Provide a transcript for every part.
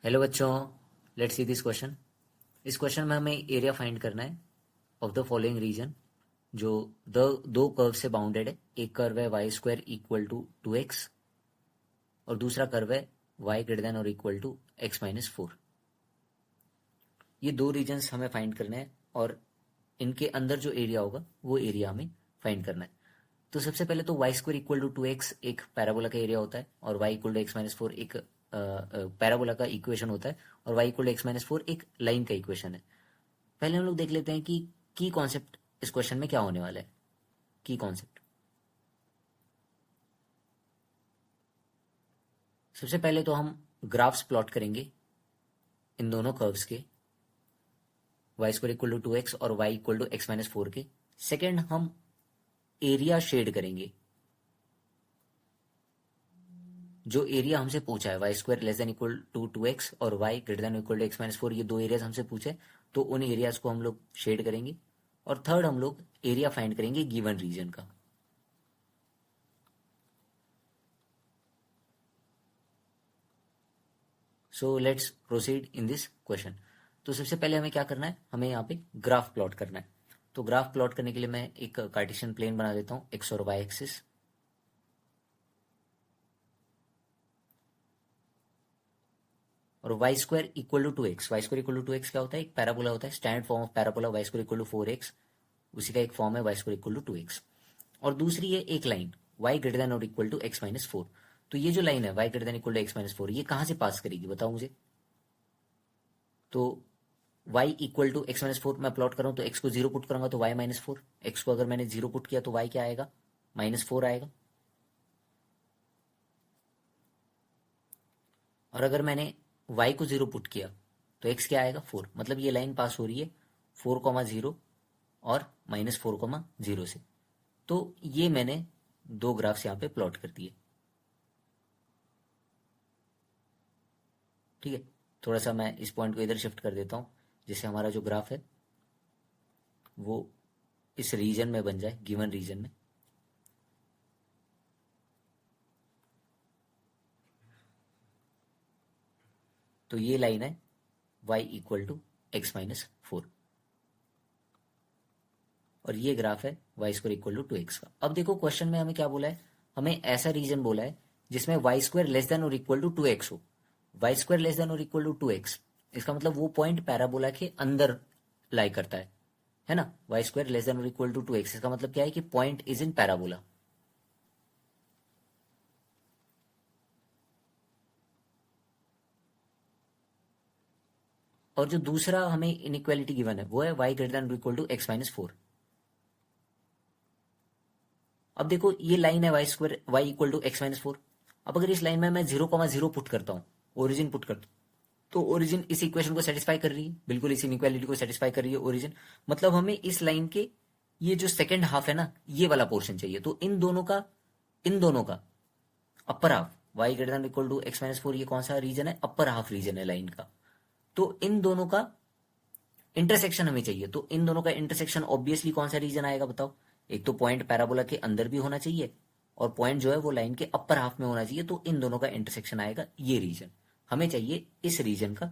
Hello बच्चों, let's see this question. इस question में हमें एरिया फाइंड करना है ऑफ द फॉलोइंग रीजन जो दो कर्व से बाउंडेड है। एक कर्व है y square equal to 2x और दूसरा कर्व है y ग्रेटर देन और इक्वल टू x माइनस 4। ये दो रीजन्स हमें फाइंड करने हैं और इनके अंदर जो एरिया होगा वो एरिया हमें फाइंड करना है। तो सबसे पहले तो Y square equal to 2x एक पैराबोला का एरिया होता है और y equal to x minus 4 एक पैराबोला का इक्वेशन होता है और y equal to x minus 4 एक लाइन का इक्वेशन है। पहले हम लोग देख लेते हैं कि की कॉन्सेप्ट इस क्वेश्चन में क्या होने वाला है। की कॉन्सेप्ट सबसे पहले तो हम ग्राफ्स प्लॉट करेंगे इन दोनों कर्व्स के, Y square equal to 2x और y equal to x minus 4 के। सेकेंड, हम एरिया शेड करेंगे। जो एरिया हमसे पूछा है y square less than equal to 2x और y greater than equal to x minus 4, ये दो एरियाज हमसे पूछे तो उन एरियाज को हम लोग शेड करेंगे। और थर्ड, हम लोग एरिया फाइंड करेंगे गिवन रीजन का। So let's proceed in this question. तो सबसे पहले हमें क्या करना है, हमें यहाँ पे ग्राफ प्लॉट करना है। तो ग्राफ प्लॉट करने के लिए मैं एक कार्टेशियन प्लेन बना देता हूँ, एक्स और वाई एक्सिस। और y square equal to 2x, y square equal to 2x क्या होता है, एक पैराबोला होता है, standard form of parabola y square equal to 4x, उसी का एक फॉर्म है y square equal to 2x। और दूसरी है एक लाइन y ग्रेटर देन और इक्वल टू एक्स माइनस 4। तो ये जो लाइन है y greater than equal to x minus 4, ये कहां से पास करेगी बताओ मुझे। तो y equal to x minus 4 मैं प्लॉट कर रहा हूं तो x को 0 पुट करूंगा तो y माइनस 4, x को अगर मैंने 0 पुट किया तो y क्या आएगा, -4 आएगा। और अगर मैंने y को 0 पुट किया तो x क्या आएगा, 4। मतलब ये लाइन पास हो रही है 4,0 और -4,0 से। तो ये मैंने दो ग्राफ्स यहाँ पे प्लॉट कर दिए। ठीक है, थोड़ा सा मैं इस पॉइंट को इधर शिफ्ट कर देता हूँ जिससे हमारा जो ग्राफ है वो इस रीजन में बन जाए, गिवन रीजन में। तो ये लाइन है y equal to x minus 4 और ये ग्राफ है y square equal to 2x का। अब देखो क्वेश्चन में हमें क्या बोला है, हमें ऐसा रीजन बोला है जिसमें वाई स्क्वायर लेस देन और इक्वल टू 2x हो। वाई स्क्वायर लेस देन और इक्वल टू 2x, इसका मतलब वो पॉइंट पैराबोला के अंदर लाई करता है ना। वाई स्क्वायर लेस देन और इक्वल टू 2x, इसका मतलब क्या है कि पॉइंट इज इन पैराबोला। और जो दूसरा हमें इनइक्वालिटी गिवन है वो है y ग्रेटर देन और इक्वल टू एक्स माइनस 4। अब देखो ये लाइन है y square y equal to x minus 4। अब अगर इस लाइन में मैं 0,0 पुट करता हूँ, ओरिजिन पुट करता हूँ, तो ओरिजिन इस इक्वेशन को सेटिस्फाई कर रही है, बिल्कुल इस इनइक्वालिटी को सेटिस्फाई कर रही है ओरिजिन। मतलब हमें इस लाइन के ये जो सेकंड हाफ है ना, ये वाला पोर्शन चाहिए। तो इन दोनों का upper half y greater than equal to x minus 4, ये कौन सा रीजन है, अपर हाफ रीजन है लाइन का। तो इन दोनों का इंटरसेक्शन हमें चाहिए। तो इन दोनों का इंटरसेक्शन ऑब्वियसली कौन सा रीजन आएगा बताओ। एक तो पॉइंट पैराबोला के अंदर भी होना चाहिए और पॉइंट जो है वो लाइन के अपर हाफ में होना चाहिए। तो इन दोनों का इंटरसेक्शन आएगा ये रीजन। हमें चाहिए इस रीजन का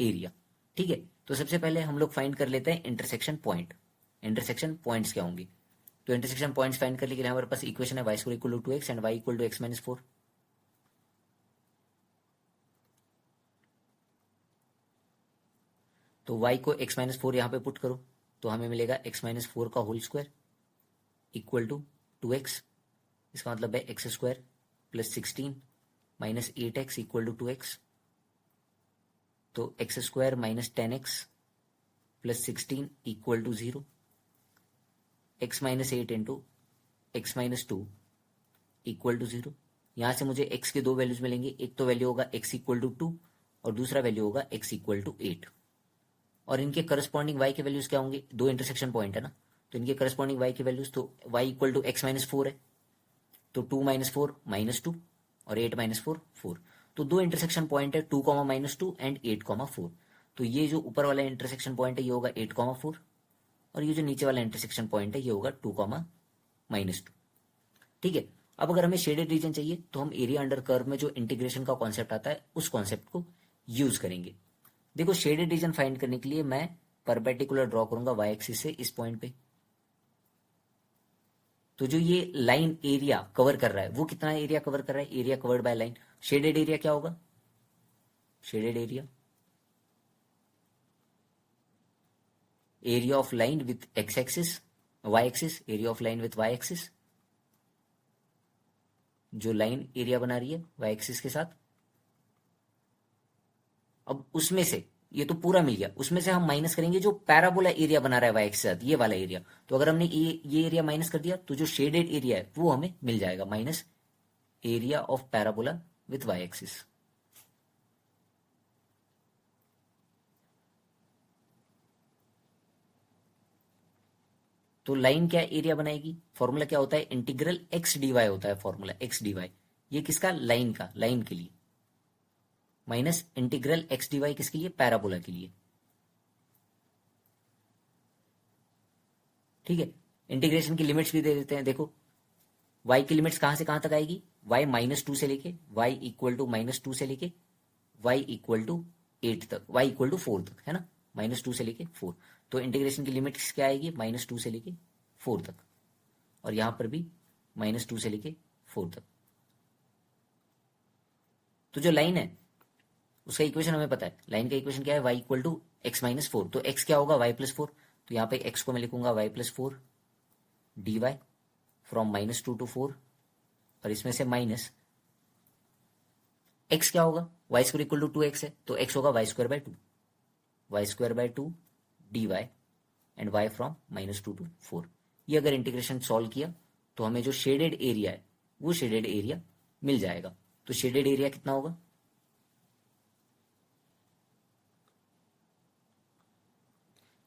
एरिया। ठीक है, तो सबसे पहले हम लोग फाइंड कर लेते हैं इंटरसेक्शन पॉइंट। इंटरसेक्शन पॉइंट्स क्या होंगे, तो इंटरसेक्शन पॉइंट्स फाइंड करने के लिए हमारे पास इक्वेशन है y square equal to 2x and y equal to x minus 4। तो y को x माइनस 4 यहाँ पे पुट करो तो हमें मिलेगा x माइनस 4 का whole square equal to 2x। इसका मतलब है x square plus 16 minus 8x equal to 2x। तो x square minus 10x plus 16 equal to 0। X minus 8 into x minus 2 equal to 0। यहाँ से मुझे x के दो वैल्यूज मिलेंगे, एक तो वैल्यू होगा x इक्वल टू 2 और दूसरा वैल्यू होगा x इक्वल टू 8। और इनके करस्पॉन्डिंग y के वैल्यूज क्या होंगे, दो इंटरसेक्शन पॉइंट है ना, तो इनके करस्पॉन्डिंग y के वैल्यूज, तो y equal to x minus 4 है तो 2 माइनस 4 -2 और 8 माइनस 4 4। तो दो इंटरसेक्शन पॉइंट है 2 -2 एंड 8 4। तो ये जो ऊपर वाला इंटरसेक्शन पॉइंट है ये होगा 8 4 और ये जो नीचे वाला इंटरसेक्शन पॉइंट है ये होगा 2 -2। ठीक है, अब अगर हमें शेडेड रीजन चाहिए तो हम एरिया अंडर कर्व में जो इंटीग्रेशन का कॉन्सेप्ट आता है उस कॉन्सेप्ट को यूज करेंगे। देखो शेडेड रीजन फाइंड करने के लिए मैं परपेंडिकुलर ड्रॉ करूंगा वाई एक्सिस से इस पॉइंट पे। तो जो ये लाइन एरिया कवर कर रहा है वो कितना एरिया कवर कर रहा है, area covered by line. Shaded area क्या होगा, shaded area of line with x axis, y axis, area of line with y axis, जो लाइन एरिया बना रही है वाई एक्सिस के साथ। अब उसमें से ये तो पूरा मिल गया, उसमें से हम माइनस करेंगे जो पैराबोला एरिया बना रहा है वाई एक्सिस के साथ, ये वाला एरिया। तो अगर हमने ये एरिया माइनस कर दिया तो जो शेडेड एरिया है वो हमें मिल जाएगा, minus area of parabola with y axis. तो लाइन क्या एरिया बनाएगी, फॉर्मूला क्या होता है, इंटीग्रल एक्स डीवाई होता है, फॉर्मूला एक्स डीवाई। ये किसका, लाइन का, लाइन के लिए, माइनस इंटीग्रल एक्स डीवाई किसके लिए, पैराबोला के लिए। ठीक है, इंटीग्रेशन की लिमिट्स भी दे देते हैं। देखो y की लिमिट्स कहां से कहां तक आएगी, y -2 से लेके y इक्वल टू -2 से लेके y इक्वल टू 8 तक, y इक्वल टू 4 तक, है ना, -2 से लेके 4। तो इंटीग्रेशन की लिमिट्स क्या आएगी, -2 से लेके 4 तक, और यहां पर भी -2 से लेके 4 तक। तो जो लाइन है उसका इक्वेशन हमें पता है, लाइन का इक्वेशन क्या है, y इक्वल टू x-4। तो x क्या होगा, y+4। तो यहां पे x को मैं लिखूंगा y+4 dy फ्रॉम -2 to 4, और इसमें से माइनस x क्या होगा, Y square equal to 2x है, तो x होगा y² 2 dy and y from -2 to 4। ये अगर इंटीग्रेशन सॉल्व किया तो हमें जो शेडेड एरिया है वो शेडेड एरिया मिल जाएगा। तो शेडेड एरिया कितना होगा,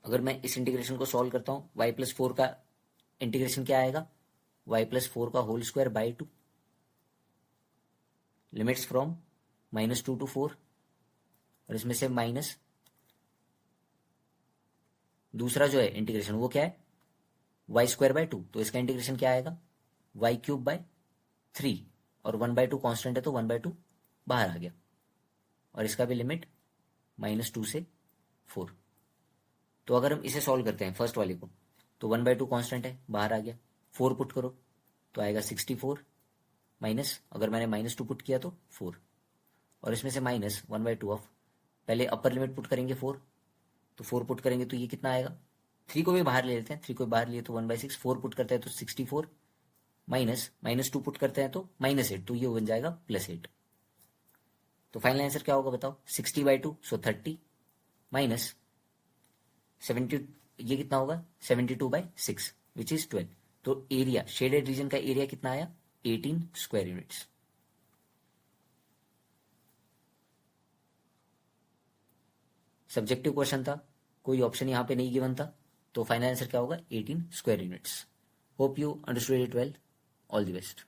अगर मैं इस इंटीग्रेशन को सॉल्व करता हूं, y+4 का इंटीग्रेशन क्या आएगा, y+4 का whole square by 2, limits from -2 to 4, और इसमें से माइनस दूसरा जो है इंटीग्रेशन वो क्या है, y² 2। तो इसका इंटीग्रेशन क्या आएगा, y³ 3, और 1/2 कांस्टेंट है तो 1/2 बाहर आ गया, और इसका भी लिमिट -2 से 4। तो अगर हम इसे सॉल्व करते हैं फर्स्ट वाले को, तो 1/2 कांस्टेंट है, बाहर आ गया, 4 पुट करो तो आएगा 64, माइनस अगर मैंने -2 पुट किया तो 4, और इसमें से माइनस 1/2 ऑफ, पहले अपर लिमिट पुट करेंगे 4, तो 4 पुट करेंगे तो ये कितना आएगा, 3 को भी बाहर ले लेते हैं, 3 को बाहर लिए तो 1/6, 4 पुट करते हैं तो 64, माइनस -2 पुट करते हैं तो -8, तो ये बन जाएगा +8। तो फाइनल आंसर क्या होगा बताओ, 60/2 सो 30, माइनस 70, ये कितना होगा 72/6 विच इज 12। तो एरिया, शेडेड रीजन का एरिया कितना आया, 18 स्क्वायर यूनिट्स। सब्जेक्टिव क्वेश्चन था, कोई ऑप्शन यहां पे नहीं गिवन था, तो फाइनल आंसर क्या होगा, 18 square units. Hope you understood it well, all the best.